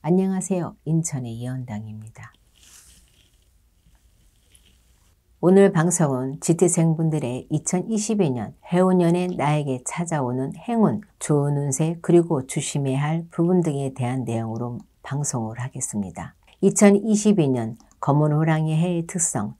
안녕하세요. 인천의 이현당입니다. 오늘 방송은 지티생분들의 2022년 해운년에 나에게 찾아오는 행운, 좋은 운세, 그리고 조심해야 할 부분 등에 대한 내용으로 방송을 하겠습니다. 2022년 검은 호랑이 해의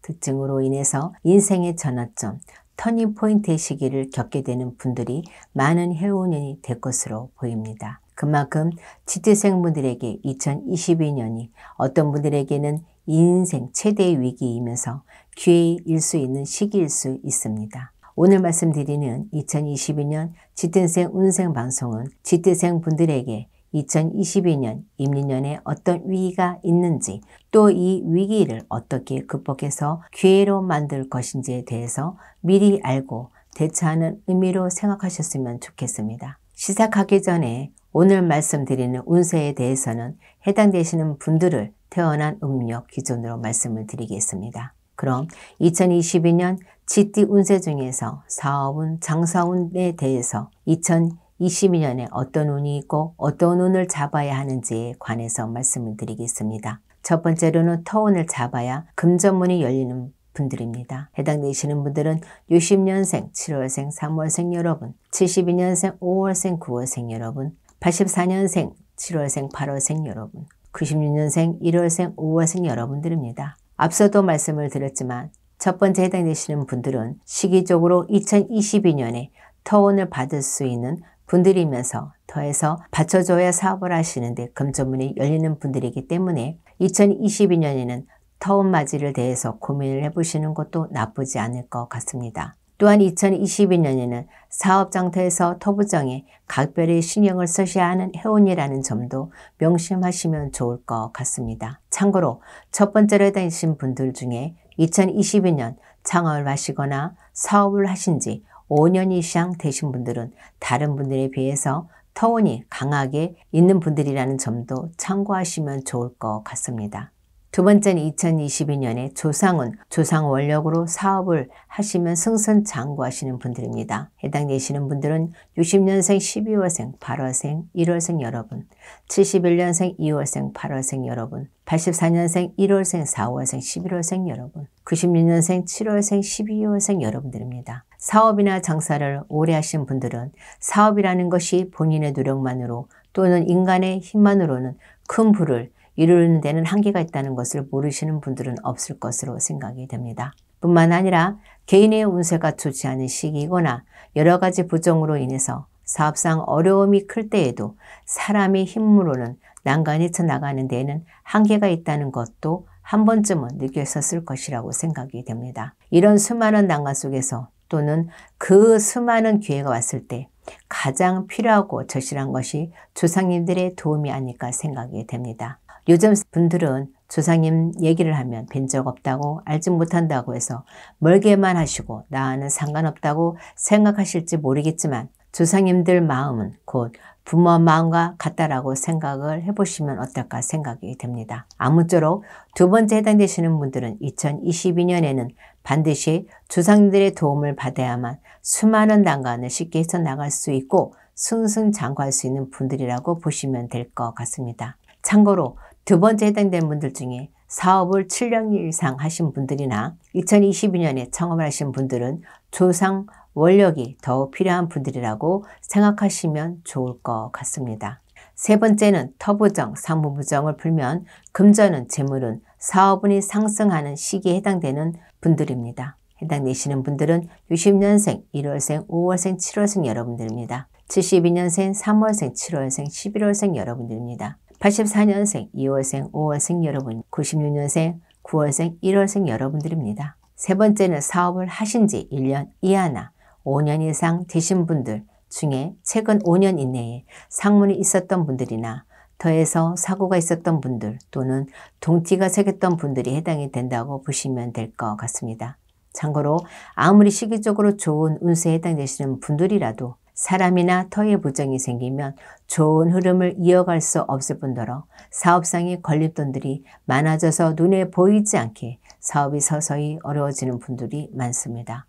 특징으로 인해서 인생의 전환점, 터닝포인트의 시기를 겪게 되는 분들이 많은 해운년이 될 것으로 보입니다. 그만큼 지티생분들에게 2022년이 어떤 분들에게는 인생 최대의 위기이면서 기회일 수 있는 시기일 수 있습니다. 오늘 말씀드리는 2022년 지티생 운생 방송은 지티생분들에게 2022년 임진년에 어떤 위기가 있는지, 또 이 위기를 어떻게 극복해서 기회로 만들 것인지에 대해서 미리 알고 대처하는 의미로 생각하셨으면 좋겠습니다. 시작하기 전에 오늘 말씀드리는 운세에 대해서는 해당되시는 분들을 태어난 음력 기준으로 말씀을 드리겠습니다. 그럼 2022년 지티 운세 중에서 사업운, 장사운에 대해서 2022년에 어떤 운이 있고 어떤 운을 잡아야 하는지에 관해서 말씀을 드리겠습니다. 첫 번째로는 터운을 잡아야 금전문이 열리는 분들입니다. 해당되시는 분들은 60년생, 7월생, 3월생 여러분, 72년생, 5월생, 9월생 여러분, 84년생, 7월생, 8월생 여러분, 96년생, 1월생, 5월생 여러분들입니다. 앞서도 말씀을 드렸지만 첫 번째 해당되시는 분들은 시기적으로 2022년에 터운을 받을 수 있는 분들이면서 터에서 받쳐줘야 사업을 하시는데 금전문이 열리는 분들이기 때문에 2022년에는 터운 맞이를 대해서 고민을 해보시는 것도 나쁘지 않을 것 같습니다. 또한 2022년에는 사업장터에서 터부정에 각별히 신경을 쓰셔야 하는 해운이라는 점도 명심하시면 좋을 것 같습니다. 참고로 첫 번째로 해당하신 분들 중에 2022년 창업을 하시거나 사업을 하신 지 5년 이상 되신 분들은 다른 분들에 비해서 터운이 강하게 있는 분들이라는 점도 참고하시면 좋을 것 같습니다. 두 번째는 2022년에 조상운, 조상원력으로 사업을 하시면 승승장구하시는 분들입니다. 해당되시는 분들은 60년생, 12월생, 8월생, 1월생 여러분, 71년생, 2월생, 8월생 여러분, 84년생, 1월생, 4월생, 11월생 여러분, 96년생, 7월생, 12월생 여러분들입니다. 사업이나 장사를 오래 하신 분들은 사업이라는 것이 본인의 노력만으로 또는 인간의 힘만으로는 큰 부를 이루는 데는 한계가 있다는 것을 모르시는 분들은 없을 것으로 생각이 됩니다. 뿐만 아니라 개인의 운세가 좋지 않은 시기이거나 여러 가지 부정으로 인해서 사업상 어려움이 클 때에도 사람의 힘으로는 난간이 쳐나가는 데에는 한계가 있다는 것도 한 번쯤은 느꼈었을 것이라고 생각이 됩니다. 이런 수많은 난간 속에서 또는 그 수많은 기회가 왔을 때 가장 필요하고 절실한 것이 조상님들의 도움이 아닐까 생각이 됩니다. 요즘 분들은 조상님 얘기를 하면 뵌 적 없다고 알지 못한다고 해서 멀게만 하시고 나와는 상관없다고 생각하실지 모르겠지만 조상님들 마음은 곧 부모 마음과 같다라고 생각을 해보시면 어떨까 생각이 됩니다. 아무쪼록 두 번째 해당되시는 분들은 2022년에는 반드시 조상님들의 도움을 받아야만 수많은 난관을 쉽게 헤쳐나갈 수 있고 승승장구할 수 있는 분들이라고 보시면 될 것 같습니다. 참고로 두 번째 해당되는 분들 중에 사업을 7년 이상 하신 분들이나 2022년에 창업을 하신 분들은 조상 원력이 더 필요한 분들이라고 생각하시면 좋을 것 같습니다. 세 번째는 터부정, 상무부정을 풀면 금전은 재물은 사업운이 상승하는 시기에 해당되는 분들입니다. 해당되시는 분들은 60년생, 1월생, 5월생, 7월생 여러분들입니다. 72년생, 3월생, 7월생, 11월생 여러분들입니다. 84년생, 2월생, 5월생 여러분, 96년생, 9월생, 1월생 여러분들입니다. 세 번째는 사업을 하신 지 1년 이하나 5년 이상 되신 분들 중에 최근 5년 이내에 상문이 있었던 분들이나 터에서 사고가 있었던 분들 또는 동티가 새겼던 분들이 해당이 된다고 보시면 될 것 같습니다. 참고로 아무리 시기적으로 좋은 운세에 해당되시는 분들이라도 사람이나 터에 부정이 생기면 좋은 흐름을 이어갈 수 없을 뿐더러 사업상의 걸림돌들이 많아져서 눈에 보이지 않게 사업이 서서히 어려워지는 분들이 많습니다.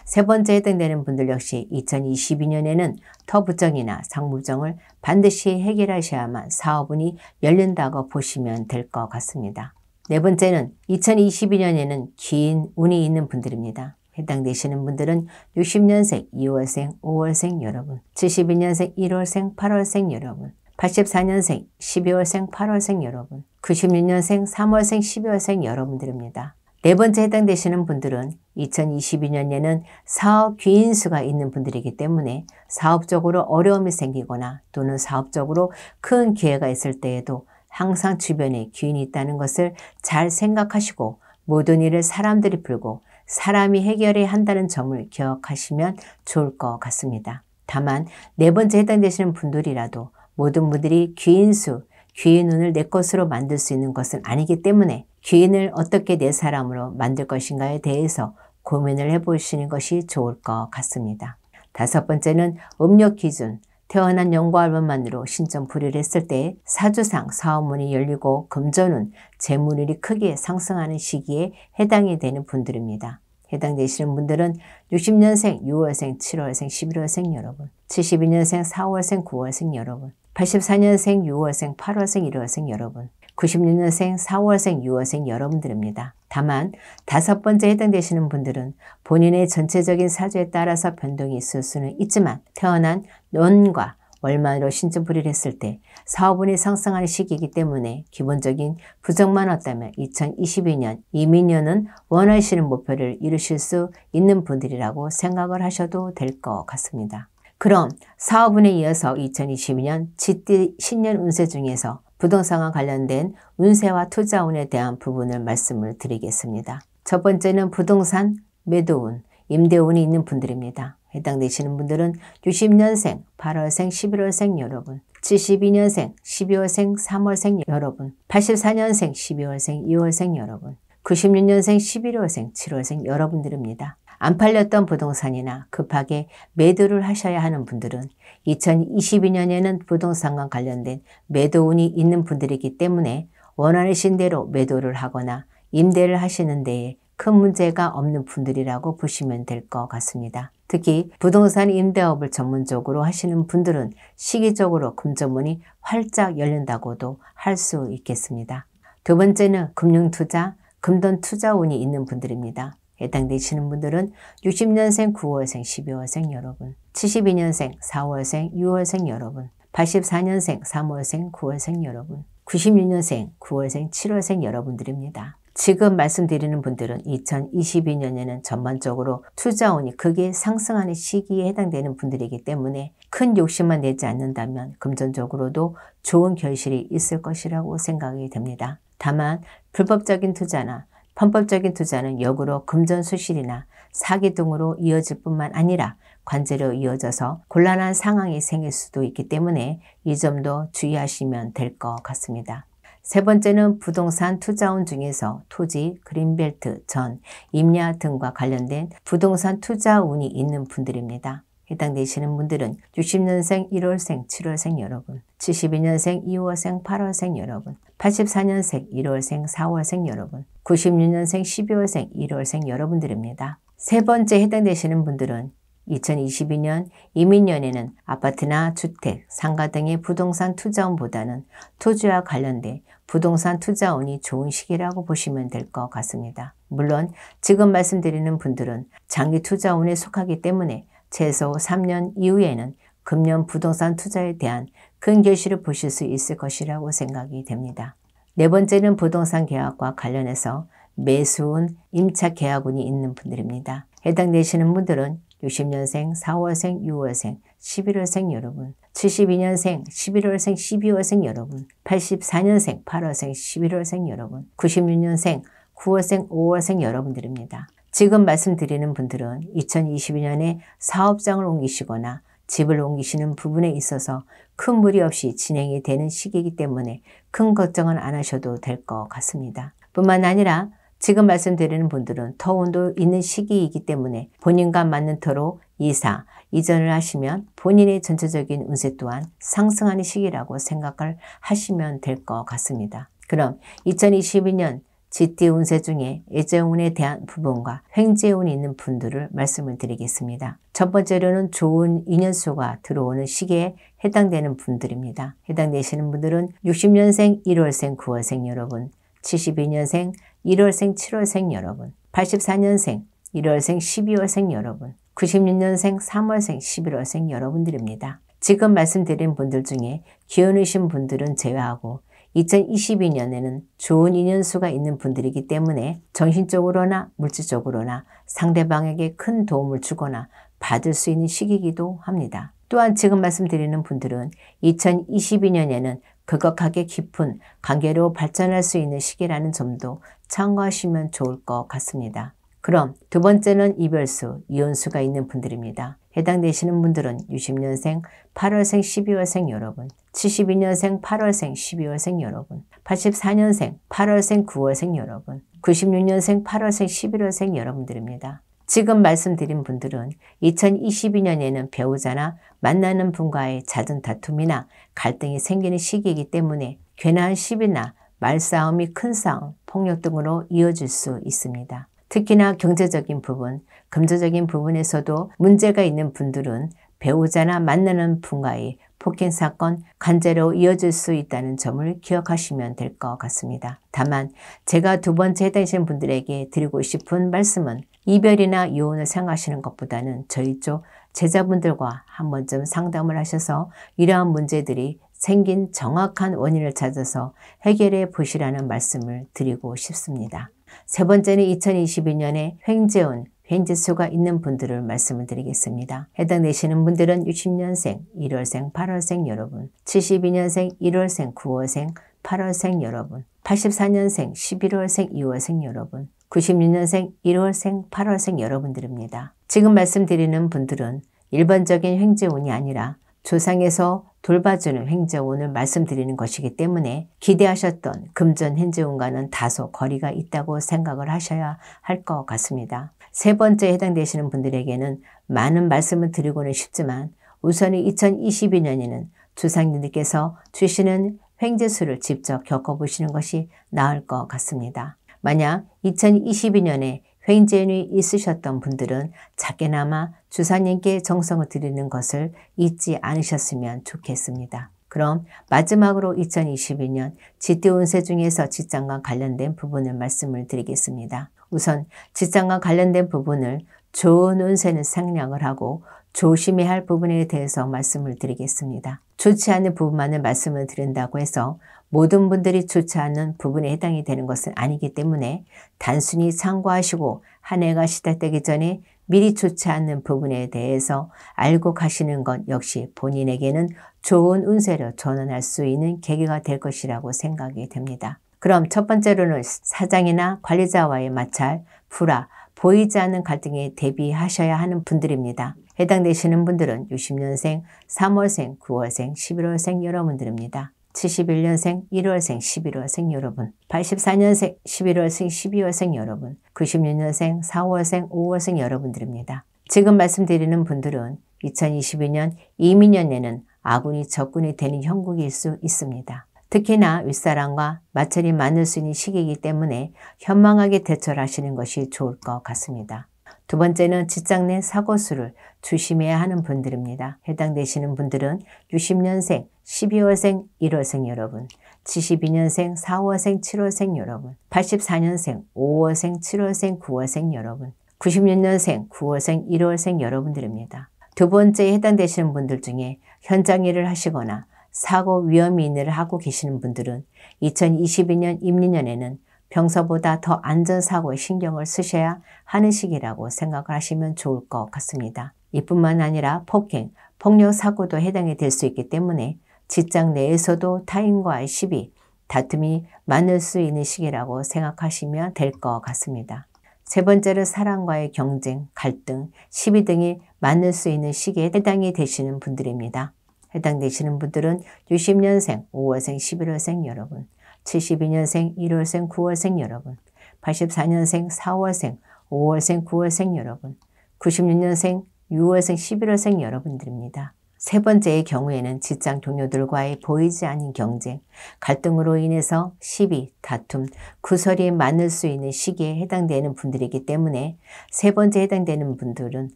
세 번째 해당되는 분들 역시 2022년에는 터부정이나 상부정을 반드시 해결하셔야만 사업운이 열린다고 보시면 될 것 같습니다. 네 번째는 2022년에는 긴 운이 있는 분들입니다. 해당되시는 분들은 60년생, 2월생, 5월생 여러분, 72년생, 1월생, 8월생 여러분, 84년생, 12월생, 8월생 여러분, 96년생, 3월생, 12월생 여러분들입니다. 네 번째 해당되시는 분들은 2022년에는 사업 귀인수가 있는 분들이기 때문에 사업적으로 어려움이 생기거나 또는 사업적으로 큰 기회가 있을 때에도 항상 주변에 귀인이 있다는 것을 잘 생각하시고 모든 일을 사람들이 풀고 사람이 해결해야 한다는 점을 기억하시면 좋을 것 같습니다. 다만 네 번째 해당되시는 분들이라도 모든 분들이 귀인수, 귀인운을 내 것으로 만들 수 있는 것은 아니기 때문에 귀인을 어떻게 내 사람으로 만들 것인가에 대해서 고민을 해보시는 것이 좋을 것 같습니다. 다섯 번째는 음력 기준, 태어난 연고알만으로 신점불의를 했을 때 사주상 사업문이 열리고 금전운, 재물운이 크게 상승하는 시기에 해당이 되는 분들입니다. 해당되시는 분들은 60년생, 6월생, 7월생, 11월생 여러분, 72년생, 4월생, 9월생 여러분, 84년생, 6월생, 8월생, 1월생 여러분, 96년생, 4월생, 6월생 여러분들입니다. 다만 다섯 번째 해당되시는 분들은 본인의 전체적인 사주에 따라서 변동이 있을 수는 있지만 태어난 년과 월만으로 신점불의를 했을 때 사업운이 상승하는 시기이기 때문에 기본적인 부정만 없다면 2022년 이민년은 원하시는 목표를 이루실 수 있는 분들이라고 생각을 하셔도 될 것 같습니다. 그럼 사업운에 이어서 2022년 쥐띠 신년 운세 중에서 부동산과 관련된 운세와 투자운에 대한 부분을 말씀을 드리겠습니다. 첫 번째는 부동산 매도운, 임대운이 있는 분들입니다. 해당되시는 분들은 60년생, 8월생, 11월생 여러분, 72년생, 12월생, 3월생 여러분, 84년생, 12월생, 2월생 여러분, 96년생, 11월생, 7월생 여러분들입니다. 안 팔렸던 부동산이나 급하게 매도를 하셔야 하는 분들은 2022년에는 부동산과 관련된 매도운이 있는 분들이기 때문에 원하신 대로 매도를 하거나 임대를 하시는 데에 큰 문제가 없는 분들이라고 보시면 될 것 같습니다. 특히 부동산 임대업을 전문적으로 하시는 분들은 시기적으로 금전문이 활짝 열린다고도 할 수 있겠습니다. 두 번째는 금융투자, 금돈투자운이 있는 분들입니다. 해당되시는 분들은 60년생, 9월생, 12월생 여러분, 72년생, 4월생, 6월생 여러분, 84년생, 3월생, 9월생 여러분, 96년생, 9월생, 7월생 여러분들입니다. 지금 말씀드리는 분들은 2022년에는 전반적으로 투자운이 크게 상승하는 시기에 해당되는 분들이기 때문에 큰 욕심만 내지 않는다면 금전적으로도 좋은 결실이 있을 것이라고 생각이 됩니다. 다만 불법적인 투자나 편법적인 투자는 역으로 금전수실이나 사기 등으로 이어질 뿐만 아니라 관제로 이어져서 곤란한 상황이 생길 수도 있기 때문에 이 점도 주의하시면 될 것 같습니다. 세 번째는 부동산 투자운 중에서 토지, 그린벨트, 전, 임야 등과 관련된 부동산 투자운이 있는 분들입니다. 해당되시는 분들은 60년생, 1월생, 7월생 여러분, 72년생, 2월생, 8월생 여러분, 84년생, 1월생, 4월생 여러분, 96년생, 12월생, 1월생 여러분들입니다. 세 번째 해당되시는 분들은 2022년 이민년에는 아파트나 주택, 상가 등의 부동산 투자운보다는 토지와 관련된 부동산 투자운이 좋은 시기라고 보시면 될 것 같습니다. 물론 지금 말씀드리는 분들은 장기 투자운에 속하기 때문에 최소 3년 이후에는 금년 부동산 투자에 대한 큰 결실을 보실 수 있을 것이라고 생각이 됩니다. 네 번째는 부동산 계약과 관련해서 매수운, 임차 계약운이 있는 분들입니다. 해당되시는 분들은 60년생, 4월생, 6월생, 11월생 여러분, 72년생, 11월생, 12월생 여러분, 84년생, 8월생, 11월생 여러분, 96년생, 9월생, 5월생 여러분들입니다. 지금 말씀드리는 분들은 2022년에 사업장을 옮기시거나 집을 옮기시는 부분에 있어서 큰 무리 없이 진행이 되는 시기이기 때문에 큰 걱정은 안 하셔도 될 것 같습니다. 뿐만 아니라 지금 말씀드리는 분들은 터운도 있는 시기이기 때문에 본인과 맞는 터로 이사, 이전을 하시면 본인의 전체적인 운세 또한 상승하는 시기라고 생각을 하시면 될 것 같습니다. 그럼 2022년 쥐띠 운세 중에 애정운에 대한 부분과 횡재운이 있는 분들을 말씀을 드리겠습니다. 첫 번째로는 좋은 인연수가 들어오는 시기에 해당되는 분들입니다. 해당되시는 분들은 60년생 1월생 9월생 여러분, 72년생 1월생 7월생 여러분, 84년생 1월생 12월생 여러분, 96년생 3월생 11월생 여러분들입니다. 지금 말씀드린 분들 중에 기혼이신 분들은 제외하고 2022년에는 좋은 인연수가 있는 분들이기 때문에 정신적으로나 물질적으로나 상대방에게 큰 도움을 주거나 받을 수 있는 시기이기도 합니다. 또한 지금 말씀드리는 분들은 2022년에는 극악하게 깊은 관계로 발전할 수 있는 시기라는 점도 참고하시면 좋을 것 같습니다. 그럼 두 번째는 이별수, 이혼수가 있는 분들입니다. 해당되시는 분들은 60년생 8월생 12월생 여러분, 72년생 8월생 12월생 여러분, 84년생 8월생 9월생 여러분, 96년생 8월생 11월생 여러분들입니다. 지금 말씀드린 분들은 2022년에는 배우자나 만나는 분과의 잦은 다툼이나 갈등이 생기는 시기이기 때문에 괜한 시비나 말싸움이 큰 싸움, 폭력 등으로 이어질 수 있습니다. 특히나 경제적인 부분, 금전적인 부분에서도 문제가 있는 분들은 배우자나 만나는 분과의 폭행사건, 관계로 이어질 수 있다는 점을 기억하시면 될 것 같습니다. 다만 제가 두 번째 해당하시는 분들에게 드리고 싶은 말씀은 이별이나 이혼을 생각하시는 것보다는 저희 쪽 제자분들과 한 번쯤 상담을 하셔서 이러한 문제들이 생긴 정확한 원인을 찾아서 해결해 보시라는 말씀을 드리고 싶습니다. 세 번째는 2022년에 횡재운, 횡재수가 있는 분들을 말씀을 드리겠습니다. 해당되시는 분들은 60년생, 1월생, 8월생 여러분, 72년생, 1월생, 9월생, 8월생 여러분, 84년생, 11월생, 2월생 여러분, 96년생, 1월생, 8월생 여러분들입니다. 지금 말씀드리는 분들은 일반적인 횡재운이 아니라 조상에서 돌봐주는 횡재운을 말씀드리는 것이기 때문에 기대하셨던 금전 횡재운과는 다소 거리가 있다고 생각을 하셔야 할 것 같습니다. 세 번째 해당되시는 분들에게는 많은 말씀을 드리고는 싶지만 우선 2022년에는 조상님들께서 주시는 횡재수를 직접 겪어보시는 것이 나을 것 같습니다. 만약 2022년에 횡재운이 있으셨던 분들은 작게나마 주사님께 정성을 드리는 것을 잊지 않으셨으면 좋겠습니다. 그럼 마지막으로 2022년 쥐띠 운세 중에서 직장과 관련된 부분을 말씀을 드리겠습니다. 우선 직장과 관련된 부분을 좋은 운세는 생략을 하고 조심해야 할 부분에 대해서 말씀을 드리겠습니다. 좋지 않은 부분만을 말씀을 드린다고 해서 모든 분들이 좋지 않은 부분에 해당이 되는 것은 아니기 때문에 단순히 참고하시고 한 해가 시작되기 전에 미리 좋지 않는 부분에 대해서 알고 가시는 것 역시 본인에게는 좋은 운세로 전환할 수 있는 계기가 될 것이라고 생각이 됩니다. 그럼 첫 번째로는 사장이나 관리자와의 마찰, 불화, 보이지 않는 갈등에 대비하셔야 하는 분들입니다. 해당되시는 분들은 60년생, 3월생, 9월생, 11월생 여러분들입니다. 71년생, 1월생, 11월생 여러분, 84년생, 11월생, 12월생 여러분, 96년생, 4월생, 5월생 여러분들입니다. 지금 말씀드리는 분들은 2022년 이민년에는 아군이 적군이 되는 형국일 수 있습니다. 특히나 윗사람과 마찰이 많을 수 있는 시기이기 때문에 현명하게 대처를 하시는 것이 좋을 것 같습니다. 두 번째는 직장 내 사고수를 조심해야 하는 분들입니다. 해당되시는 분들은 60년생, 12월생, 1월생 여러분, 72년생, 4월생, 7월생 여러분, 84년생, 5월생, 7월생, 9월생 여러분, 96년생, 9월생, 1월생 여러분들입니다. 두 번째에 해당되시는 분들 중에 현장 일을 하시거나 사고 위험이 있는 일을 하고 계시는 분들은 2022년 임리년에는 평소보다 더 안전사고에 신경을 쓰셔야 하는 시기라고 생각을 하시면 좋을 것 같습니다. 이뿐만 아니라 폭행, 폭력사고도 해당이 될 수 있기 때문에 직장 내에서도 타인과의 시비, 다툼이 많을 수 있는 시기라고 생각하시면 될 것 같습니다. 세 번째로 사람과의 경쟁, 갈등, 시비 등이 많을 수 있는 시기에 해당이 되시는 분들입니다. 해당되시는 분들은 60년생, 5월생, 11월생 여러분, 72년생, 1월생, 9월생 여러분, 84년생, 4월생, 5월생, 9월생 여러분, 96년생, 6월생, 11월생 여러분들입니다. 세 번째의 경우에는 직장 동료들과의 보이지 않는 경쟁, 갈등으로 인해서 시비, 다툼, 구설이 많을 수 있는 시기에 해당되는 분들이기 때문에 세 번째 해당되는 분들은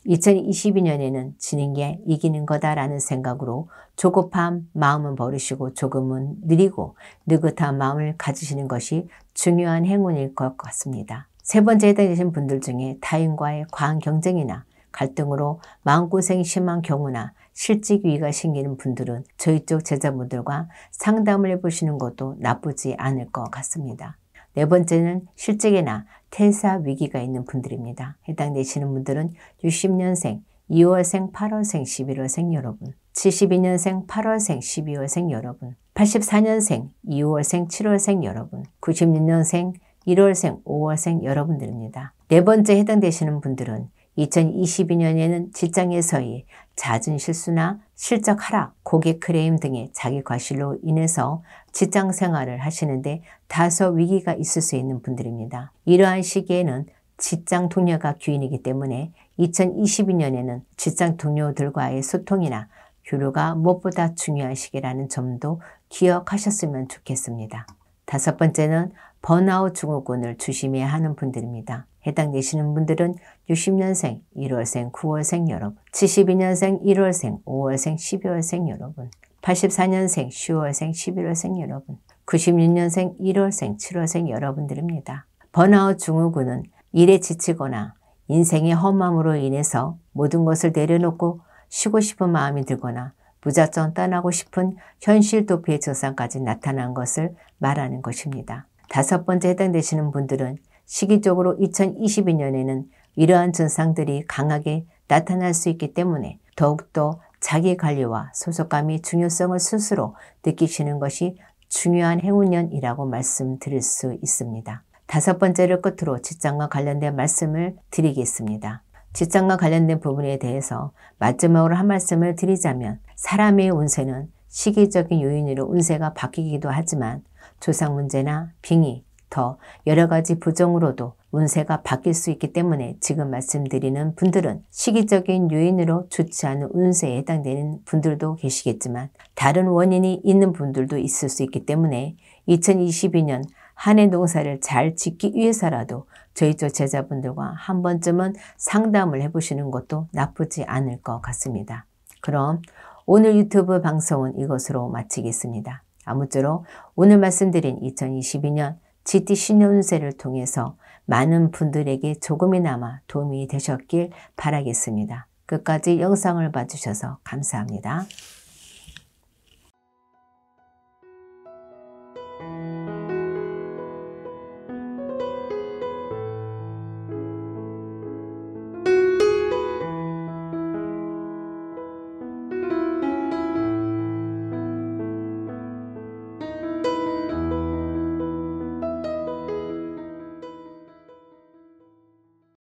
2022년에는 지는 게 이기는 거다라는 생각으로 조급한 마음은 버리시고 조금은 느리고 느긋한 마음을 가지시는 것이 중요한 행운일 것 같습니다. 세 번째 해당되신 분들 중에 타인과의 과한 경쟁이나 갈등으로 마음고생이 심한 경우나 실직 위기가 생기는 분들은 저희 쪽 제자분들과 상담을 해보시는 것도 나쁘지 않을 것 같습니다. 네 번째는 실직이나 퇴사 위기가 있는 분들입니다. 해당되시는 분들은 60년생, 2월생, 8월생, 11월생 여러분, 72년생, 8월생, 12월생 여러분, 84년생, 2월생, 7월생 여러분, 96년생, 1월생, 5월생 여러분들입니다. 네 번째 해당되시는 분들은 2022년에는 직장에서의 잦은 실수나 실적 하락, 고객 크레임 등의 자기 과실로 인해서 직장 생활을 하시는데 다소 위기가 있을 수 있는 분들입니다. 이러한 시기에는 직장 동료가 귀인이기 때문에 2022년에는 직장 동료들과의 소통이나 교류가 무엇보다 중요한 시기라는 점도 기억하셨으면 좋겠습니다. 다섯 번째는 번아웃 증후군을 조심해야 하는 분들입니다. 해당되시는 분들은 60년생, 1월생, 9월생 여러분, 72년생, 1월생, 5월생, 12월생 여러분, 84년생, 10월생, 11월생 여러분, 96년생, 1월생, 7월생 여러분들입니다. 번아웃 증후군은 일에 지치거나 인생의 험함으로 인해서 모든 것을 내려놓고 쉬고 싶은 마음이 들거나 무작정 떠나고 싶은 현실 도피의 증상까지 나타난 것을 말하는 것입니다. 다섯 번째 해당되시는 분들은 시기적으로 2022년에는 이러한 증상들이 강하게 나타날 수 있기 때문에 더욱더 자기관리와 소속감의 중요성을 스스로 느끼시는 것이 중요한 행운년이라고 말씀드릴 수 있습니다. 다섯 번째를 끝으로 직장과 관련된 말씀을 드리겠습니다. 직장과 관련된 부분에 대해서 마지막으로 한 말씀을 드리자면 사람의 운세는 시기적인 요인으로 운세가 바뀌기도 하지만 조상 문제나 빙의, 더 여러 가지 부정으로도 운세가 바뀔 수 있기 때문에 지금 말씀드리는 분들은 시기적인 요인으로 좋지 않은 운세에 해당되는 분들도 계시겠지만 다른 원인이 있는 분들도 있을 수 있기 때문에 2022년 한 해 농사를 잘 짓기 위해서라도 저희 쪽 제자분들과 한 번쯤은 상담을 해보시는 것도 나쁘지 않을 것 같습니다. 그럼 오늘 유튜브 방송은 이것으로 마치겠습니다. 아무쪼록 오늘 말씀드린 2022년 GT 신년 운세를 통해서 많은 분들에게 조금이나마 도움이 되셨길 바라겠습니다. 끝까지 영상을 봐주셔서 감사합니다.